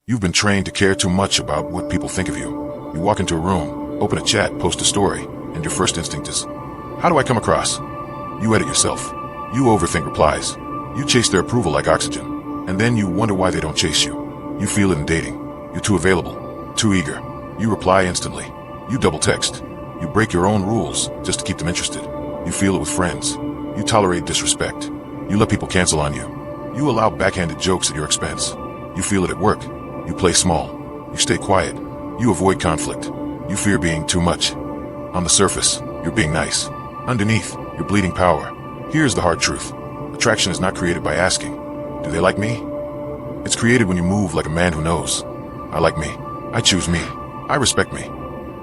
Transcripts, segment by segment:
You've been trained to care too much about what people think of you. You walk into a room, open a chat, post a story, and your first instinct is, how do I come across? You edit yourself. You overthink replies. You chase their approval like oxygen. And then you wonder why they don't chase you. You feel it in dating. You're too available, too eager. You reply instantly. You double text. You break your own rules just to keep them interested. You feel it with friends. You tolerate disrespect. You let people cancel on you. You allow backhanded jokes at your expense. You feel it at work. You play small. You stay quiet. You avoid conflict. You fear being too much. On the surface, you're being nice. Underneath, you're bleeding power. Here's the hard truth. Attraction is not created by asking, do they like me? It's created when you move like a man who knows. I like me. I choose me. I respect me.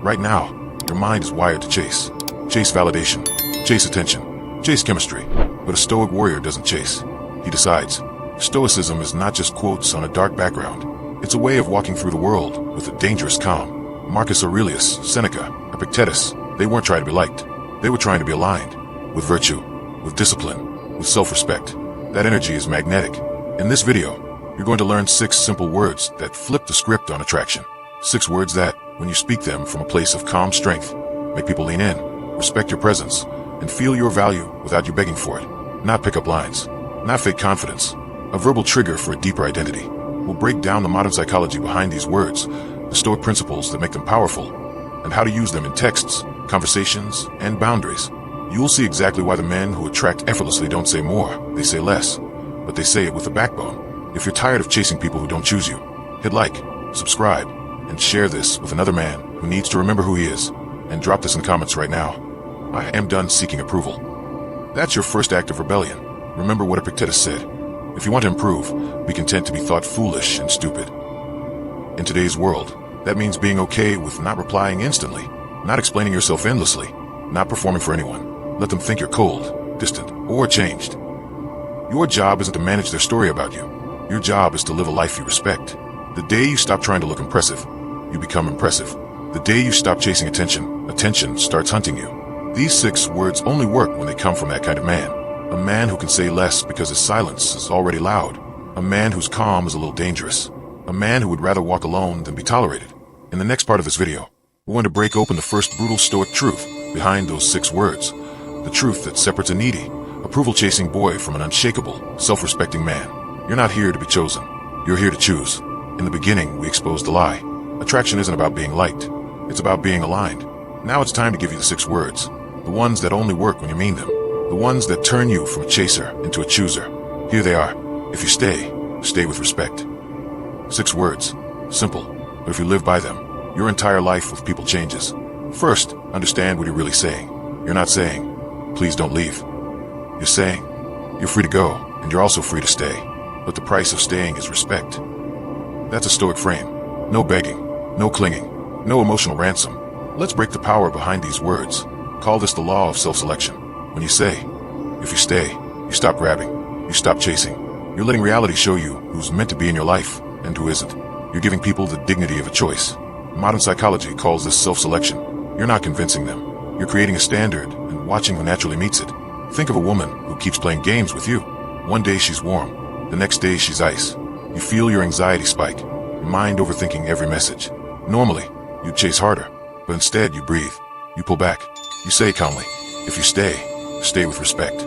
Right now, your mind is wired to chase. Chase validation. Chase attention. Chase chemistry. But a Stoic warrior doesn't chase. He decides. Stoicism is not just quotes on a dark background. It's a way of walking through the world with a dangerous calm. Marcus Aurelius, Seneca, Epictetus, they weren't trying to be liked. They were trying to be aligned. With virtue, with discipline, with self-respect. That energy is magnetic. In this video, you're going to learn 6 simple words that flip the script on attraction. 6 words that, when you speak them from a place of calm strength, make people lean in, respect your presence, and feel your value without you begging for it. Not pickup lines. Not fake confidence. A verbal trigger for a deeper identity. We'll break down the modern psychology behind these words, the Stoic principles that make them powerful, and how to use them in texts, conversations, and boundaries. You'll see exactly why the men who attract effortlessly don't say more, they say less, but they say it with a backbone. If you're tired of chasing people who don't choose you, hit like, subscribe, and share this with another man who needs to remember who he is, and drop this in the comments right now. I am done seeking approval. That's your first act of rebellion. Remember what Epictetus said. If you want to improve, be content to be thought foolish and stupid. In today's world, that means being okay with not replying instantly, not explaining yourself endlessly, not performing for anyone. Let them think you're cold, distant, or changed. Your job isn't to manage their story about you. Your job is to live a life you respect. The day you stop trying to look impressive, you become impressive. The day you stop chasing attention, attention starts hunting you. These 6 words only work when they come from that kind of man. A man who can say less because his silence is already loud. A man whose calm is a little dangerous. A man who would rather walk alone than be tolerated. In the next part of this video, we're going to break open the first brutal Stoic truth behind those 6 words. The truth that separates a needy, approval-chasing boy from an unshakable, self-respecting man. You're not here to be chosen. You're here to choose. In the beginning, we exposed the lie. Attraction isn't about being liked. It's about being aligned. Now it's time to give you the 6 words. The ones that only work when you mean them. The ones that turn you from a chaser into a chooser. Here they are. If you stay, stay with respect. 6 words. Simple. But if you live by them, your entire life with people changes. First, understand what you're really saying. You're not saying, please don't leave. You're saying, you're free to go, and you're also free to stay. But the price of staying is respect. That's a Stoic frame. No begging. No clinging. No emotional ransom. Let's break the power behind these words. Call this the law of self-selection. When you say, if you stay, you stop grabbing, you stop chasing. You're letting reality show you who's meant to be in your life and who isn't. You're giving people the dignity of a choice. Modern psychology calls this self-selection. You're not convincing them. You're creating a standard and watching who naturally meets it. Think of a woman who keeps playing games with you. One day she's warm, the next day she's ice. You feel your anxiety spike, your mind overthinking every message. Normally, you'd chase harder, but instead you breathe. You pull back. You say calmly, if you stay, stay with respect.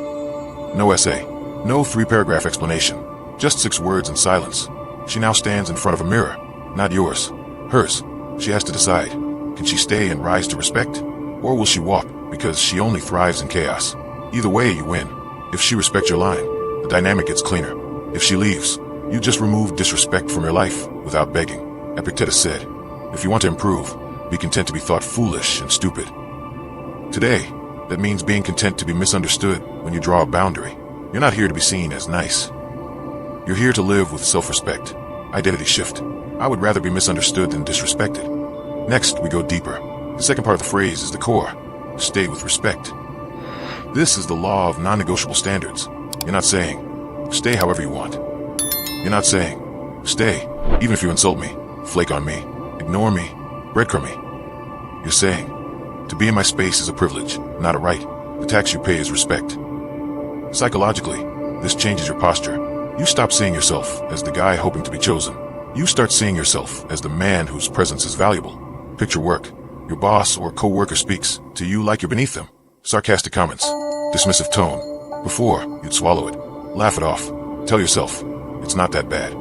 No essay, no 3-paragraph explanation, just 6 words in silence. She now stands in front of a mirror, not yours, hers. She has to decide, can she stay and rise to respect? Or will she walk because she only thrives in chaos? Either way, you win. If she respects your line, the dynamic gets cleaner. If she leaves, you just remove disrespect from your life without begging. Epictetus said, if you want to improve, be content to be thought foolish and stupid. Today, that means being content to be misunderstood when you draw a boundary. You're not here to be seen as nice. You're here to live with self-respect. Identity shift. I would rather be misunderstood than disrespected. Next, we go deeper. The second part of the phrase is the core. Stay with respect. This is the law of non-negotiable standards. You're not saying, stay however you want. You're not saying, stay, even if you insult me, flake on me, ignore me, breadcrumb me. You're saying, to be in my space is a privilege, not a right. The tax you pay is respect. Psychologically, this changes your posture. You stop seeing yourself as the guy hoping to be chosen. You start seeing yourself as the man whose presence is valuable. Picture work. Your boss or co-worker speaks to you like you're beneath them. Sarcastic comments. Dismissive tone. Before, you'd swallow it. Laugh it off. Tell yourself, it's not that bad.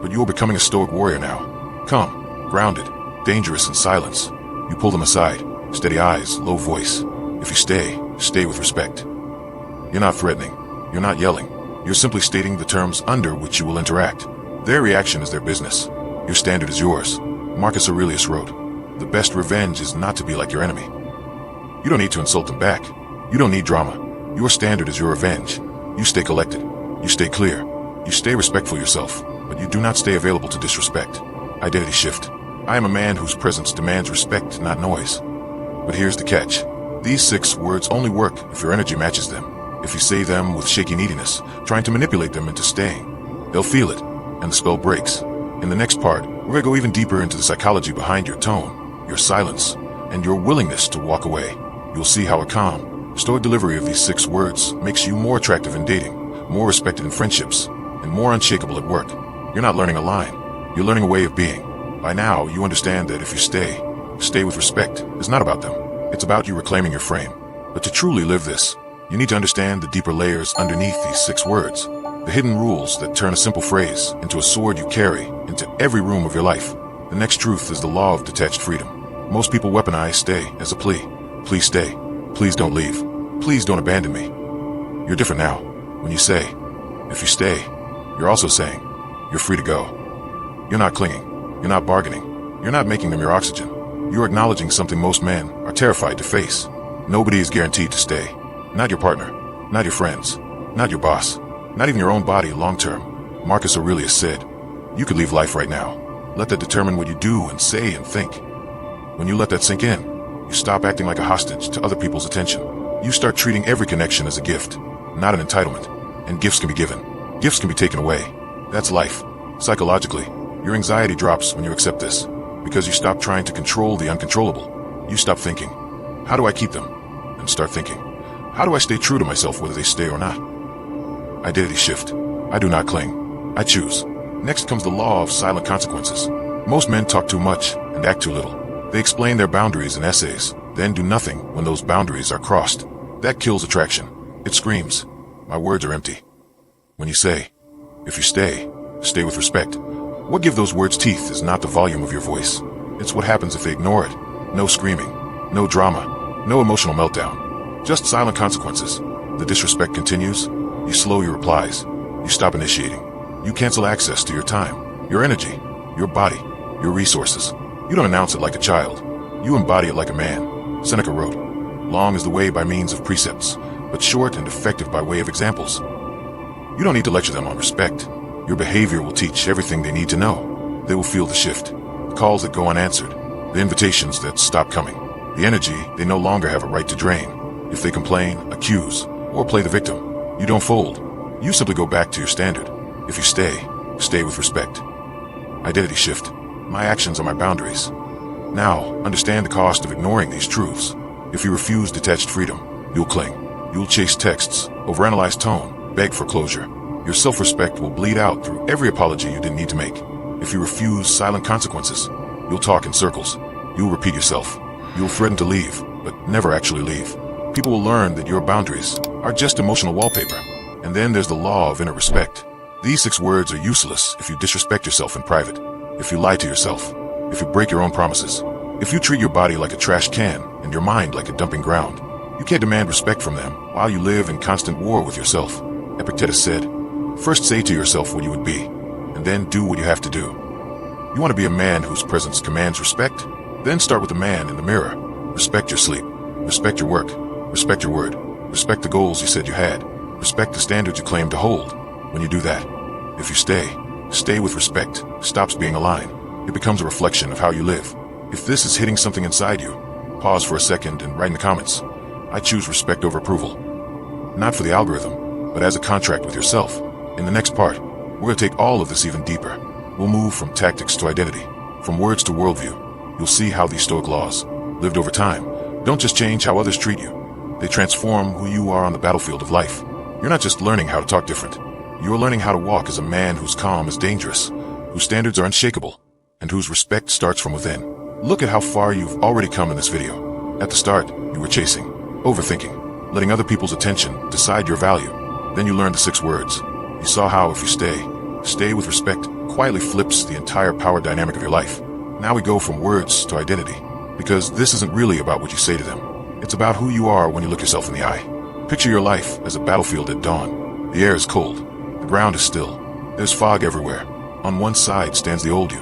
But you're becoming a Stoic warrior now. Calm, grounded, dangerous in silence. You pull them aside. Steady eyes, low voice. If you stay with respect. You're not threatening. You're not yelling. You're simply stating the terms under which you will interact. Their reaction is their business. Your standard is yours. Marcus Aurelius wrote, "The best revenge is not to be like your enemy." You don't need to insult them back. You don't need drama. Your standard is your revenge. You stay collected. You stay clear. You stay respectful yourself, but you do not stay available to disrespect. Identity shift. I am a man whose presence demands respect, not noise. But here's the catch. These 6 words only work if your energy matches them. If you say them with shaky neediness, trying to manipulate them into staying, they'll feel it, and the spell breaks. In the next part, we're going to go even deeper into the psychology behind your tone, your silence, and your willingness to walk away. You'll see how a calm, Stoic delivery of these 6 words makes you more attractive in dating, more respected in friendships, and more unshakable at work. You're not learning a line. You're learning a way of being. By now, you understand that if you stay with respect, it's not about them. It's about you reclaiming your frame. But to truly live this, you need to understand the deeper layers underneath these 6 words. The hidden rules that turn a simple phrase into a sword you carry into every room of your life. The next truth is the law of detached freedom. Most people weaponize stay as a plea. Please stay. Please don't leave. Please don't abandon me. You're different now. When you say, if you stay, you're also saying, you're free to go. You're not clinging. You're not bargaining. You're not making them your oxygen. You're acknowledging something most men are terrified to face. Nobody is guaranteed to stay. Not your partner. Not your friends. Not your boss. Not even your own body long term. Marcus Aurelius said, you could leave life right now. Let that determine what you do and say and think. When you let that sink in, you stop acting like a hostage to other people's attention. You start treating every connection as a gift, not an entitlement. And gifts can be given. Gifts can be taken away. That's life. Psychologically, your anxiety drops when you accept this, because you stop trying to control the uncontrollable. You stop thinking, how do I keep them? And start thinking, how do I stay true to myself whether they stay or not? Identity shift. I do not cling. I choose. Next comes the law of silent consequences. Most men talk too much and act too little. They explain their boundaries in essays, then do nothing when those boundaries are crossed. That kills attraction. It screams, my words are empty. When you say, if you stay with respect. What gives those words teeth is not the volume of your voice. It's what happens if they ignore it. No screaming, no drama, no emotional meltdown. Just silent consequences. The disrespect continues. You slow your replies. You stop initiating. You cancel access to your time, your energy, your body, your resources. You don't announce it like a child. You embody it like a man. Seneca wrote, long is the way by means of precepts, but short and effective by way of examples. You don't need to lecture them on respect. Your behavior will teach everything they need to know. They will feel the shift, the calls that go unanswered, the invitations that stop coming, the energy they no longer have a right to drain. If they complain, accuse, or play the victim, you don't fold. You simply go back to your standard. If you stay with respect. Identity shift. My actions are my boundaries. Now, understand the cost of ignoring these truths. If you refuse detached freedom, you'll cling. You'll chase texts, overanalyze tone, beg for closure. Your self-respect will bleed out through every apology you didn't need to make. If you refuse silent consequences, you'll talk in circles. You'll repeat yourself. You'll threaten to leave, but never actually leave. People will learn that your boundaries are just emotional wallpaper. And then there's the law of inner respect. These 6 words are useless if you disrespect yourself in private, if you lie to yourself, if you break your own promises, if you treat your body like a trash can and your mind like a dumping ground. You can't demand respect from them while you live in constant war with yourself. Epictetus said, first say to yourself what you would be, and then do what you have to do. You want to be a man whose presence commands respect? Then start with the man in the mirror. Respect your sleep. Respect your work. Respect your word. Respect the goals you said you had. Respect the standards you claim to hold. When you do that, if you stay with respect, stops being a line. It becomes a reflection of how you live. If this is hitting something inside you, pause for a second and write in the comments, I choose respect over approval. Not for the algorithm, but as a contract with yourself. In the next part, we're going to take all of this even deeper. We'll move from tactics to identity, from words to worldview. You'll see how these Stoic laws, lived over time, don't just change how others treat you. They transform who you are on the battlefield of life. You're not just learning how to talk different. You're learning how to walk as a man whose calm is dangerous, whose standards are unshakable, and whose respect starts from within. Look at how far you've already come in this video. At the start, you were chasing, overthinking, letting other people's attention decide your value. Then you learned the 6 words. You saw how if you stay with respect, quietly flips the entire power dynamic of your life. Now we go from words to identity, because this isn't really about what you say to them. It's about who you are when you look yourself in the eye. Picture your life as a battlefield at dawn. The air is cold. The ground is still. There's fog everywhere. On one side stands the old you,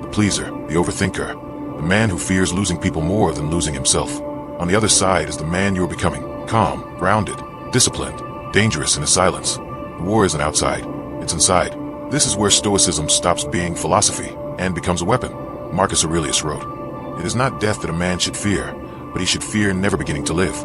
the pleaser, the overthinker, the man who fears losing people more than losing himself. On the other side is the man you're becoming, calm, grounded, disciplined, dangerous in his silence. The war isn't outside, it's inside. This is where Stoicism stops being philosophy and becomes a weapon. Marcus Aurelius wrote, "It is not death that a man should fear, but he should fear never beginning to live."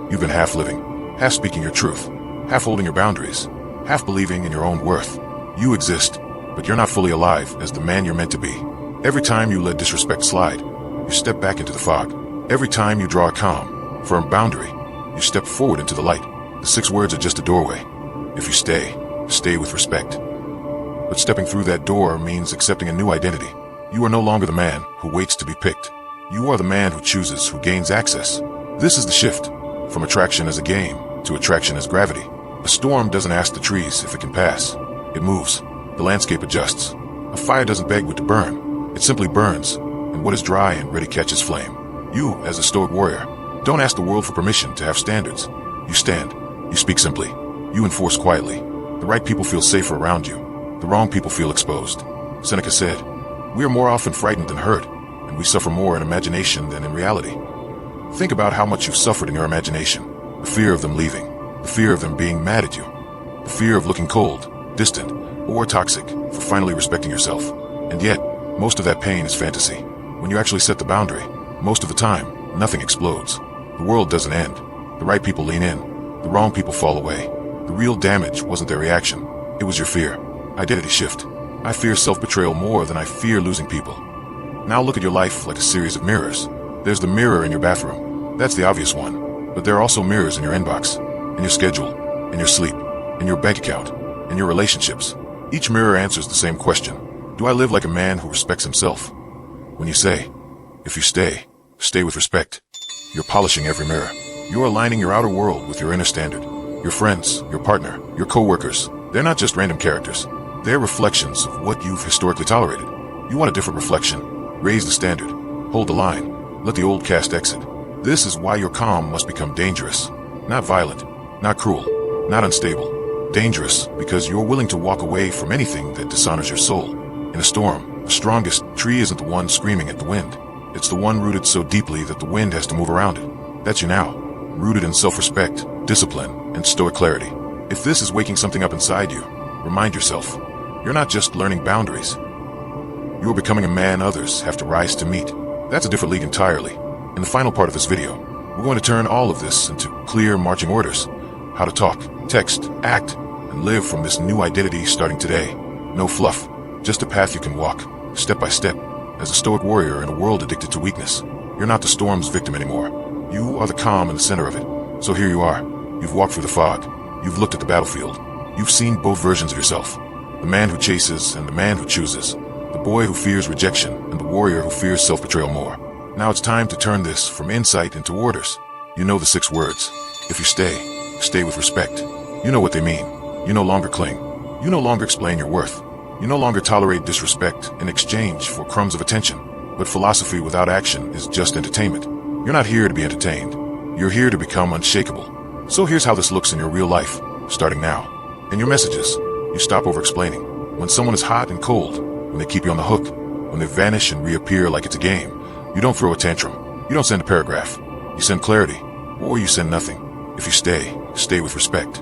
You've been half living, half speaking your truth, half holding your boundaries, half believing in your own worth. You exist, but you're not fully alive as the man you're meant to be. Every time you let disrespect slide, you step back into the fog. Every time you draw a calm, firm boundary, you step forward into the light. The 6 words are just a doorway. If you stay with respect. But stepping through that door means accepting a new identity. You are no longer the man who waits to be picked. You are the man who chooses, who gains access. This is the shift, from attraction as a game to attraction as gravity. A storm doesn't ask the trees if it can pass. It moves. The landscape adjusts. A fire doesn't beg what to burn. It simply burns, and what is dry and ready catches flame. You, as a Stoic warrior, don't ask the world for permission to have standards. You stand. You speak simply. You enforce quietly. The right people feel safer around you. The wrong people feel exposed. Seneca said, "We are more often frightened than hurt, and we suffer more in imagination than in reality." Think about how much you've suffered in your imagination. The fear of them leaving. The fear of them being mad at you. The fear of looking cold, distant, or toxic for finally respecting yourself. And yet, most of that pain is fantasy. When you actually set the boundary, most of the time, nothing explodes. The world doesn't end. The right people lean in. The wrong people fall away. The real damage wasn't their reaction. It was your fear. Identity shift. I fear self-betrayal more than I fear losing people. Now look at your life like a series of mirrors. There's the mirror in your bathroom. That's the obvious one. But there are also mirrors in your inbox, in your schedule, in your sleep, in your bank account, in your relationships. Each mirror answers the same question. Do I live like a man who respects himself? When you say, if you stay with respect, you're polishing every mirror. You're aligning your outer world with your inner standard. Your friends, your partner, your co-workers, they're not just random characters. They're reflections of what you've historically tolerated. You want a different reflection. Raise the standard. Hold the line. Let the old cast exit. This is why your calm must become dangerous. Not violent, not cruel, not unstable. Dangerous because you're willing to walk away from anything that dishonors your soul. In a storm, the strongest tree isn't the one screaming at the wind. It's the one rooted so deeply that the wind has to move around it. That's you now, rooted in self-respect, discipline, and stoic clarity. If this is waking something up inside you, remind yourself, you're not just learning boundaries. You're becoming a man others have to rise to meet. That's a different league entirely. In the final part of this video, we're going to turn all of this into clear marching orders. How to talk, text, act, and live from this new identity starting today. No fluff, just a path you can walk, step by step, as a stoic warrior in a world addicted to weakness. You're not the storm's victim anymore. You are the calm in the center of it. So here you are. You've walked through the fog. You've looked at the battlefield. You've seen both versions of yourself. The man who chases and the man who chooses. The boy who fears rejection and the warrior who fears self-betrayal more. Now it's time to turn this from insight into orders. You know the 6 words. If you stay with respect. You know what they mean. You no longer cling. You no longer explain your worth. You no longer tolerate disrespect in exchange for crumbs of attention. But philosophy without action is just entertainment. You're not here to be entertained. You're here to become unshakable. So here's how this looks in your real life, starting now. In your messages, you stop over-explaining. When someone is hot and cold, when they keep you on the hook, when they vanish and reappear like it's a game, you don't throw a tantrum. You don't send a paragraph. You send clarity, or you send nothing. If you stay with respect.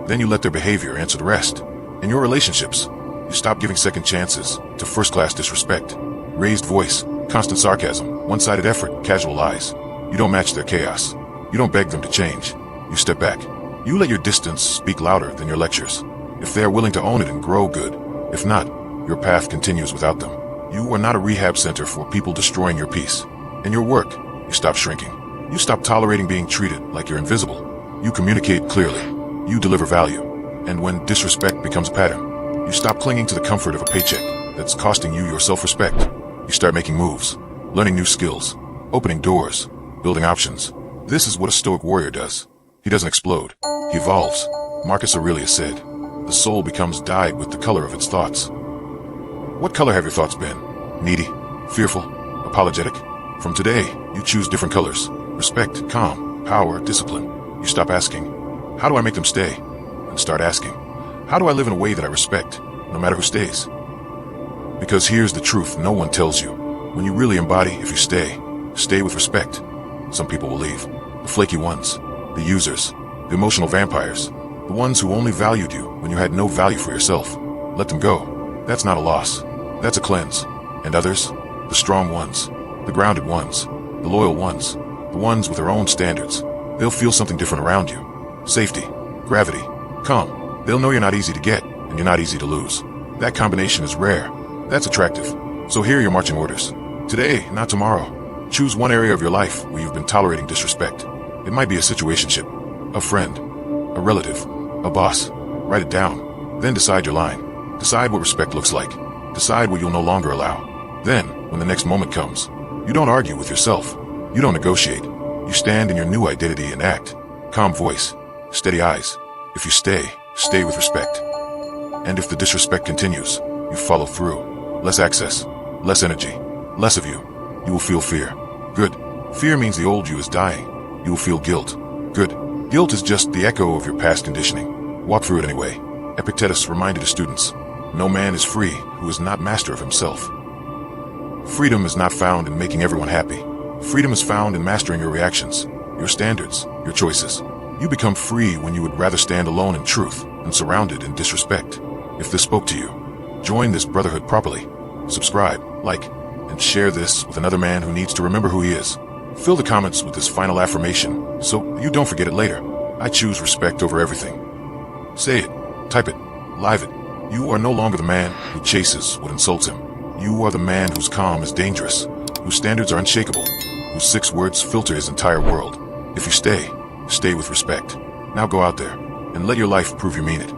Then you let their behavior answer the rest. In your relationships, you stop giving second chances to first-class disrespect. Raised voice, constant sarcasm, one-sided effort, casual lies. You don't match their chaos. You don't beg them to change. You step back. You let your distance speak louder than your lectures. If they are willing to own it and grow, good. If not, your path continues without them. You are not a rehab center for people destroying your peace. In your work, you stop shrinking. You stop tolerating being treated like you're invisible. You communicate clearly. You deliver value. And when disrespect becomes a pattern, you stop clinging to the comfort of a paycheck. that's costing you your self-respect. You start making moves, learning new skills, opening doors, building options. This is what a Stoic warrior does. He doesn't explode. He evolves. Marcus Aurelius said, "The soul becomes dyed with the color of its thoughts." What color have your thoughts been? Needy? Fearful? Apologetic? From today, you choose different colors. Respect, calm, power, discipline. You stop asking, "How do I make them stay?" and start asking, "How do I live in a way that I respect, no matter who stays?" Because here's the truth no one tells you. When you really embody, if you stay with respect. Some people will leave. The flaky ones, the users, the emotional vampires, the ones who only valued you when you had no value for yourself. Let them go. That's not a loss. That's a cleanse. And others, the strong ones, the grounded ones, the loyal ones, the ones with their own standards, they'll feel something different around you. Safety, gravity, calm. They'll know you're not easy to get and you're not easy to lose. That combination is rare. That's attractive. So here are your marching orders. Today, not tomorrow. Choose one area of your life where you've been tolerating disrespect. It might be a situationship, a friend, a relative, a boss. Write it down. Then decide your line. Decide what respect looks like. Decide what you'll no longer allow. Then, when the next moment comes, you don't argue with yourself. You don't negotiate. You stand in your new identity and act. Calm voice, steady eyes. If you stay with respect. And if the disrespect continues, you follow through. Less access, less energy, less of you. You will feel fear. Good. Fear means the old you is dying. You will feel guilt. Good. Guilt is just the echo of your past conditioning. Walk through it anyway. Epictetus reminded his students, "No man is free who is not master of himself." Freedom is not found in making everyone happy. Freedom is found in mastering your reactions, your standards, your choices. You become free when you would rather stand alone in truth than surrounded in disrespect. If this spoke to you, join this brotherhood properly. Subscribe, like, and share this with another man who needs to remember who he is. Fill the comments with this final affirmation so you don't forget it later. I choose respect over everything. Say it, type it, live it. You are no longer the man who chases what insults him. You are the man whose calm is dangerous, whose standards are unshakable, whose 6 words filter his entire world. If you stay with respect. Now go out there and let your life prove you mean it.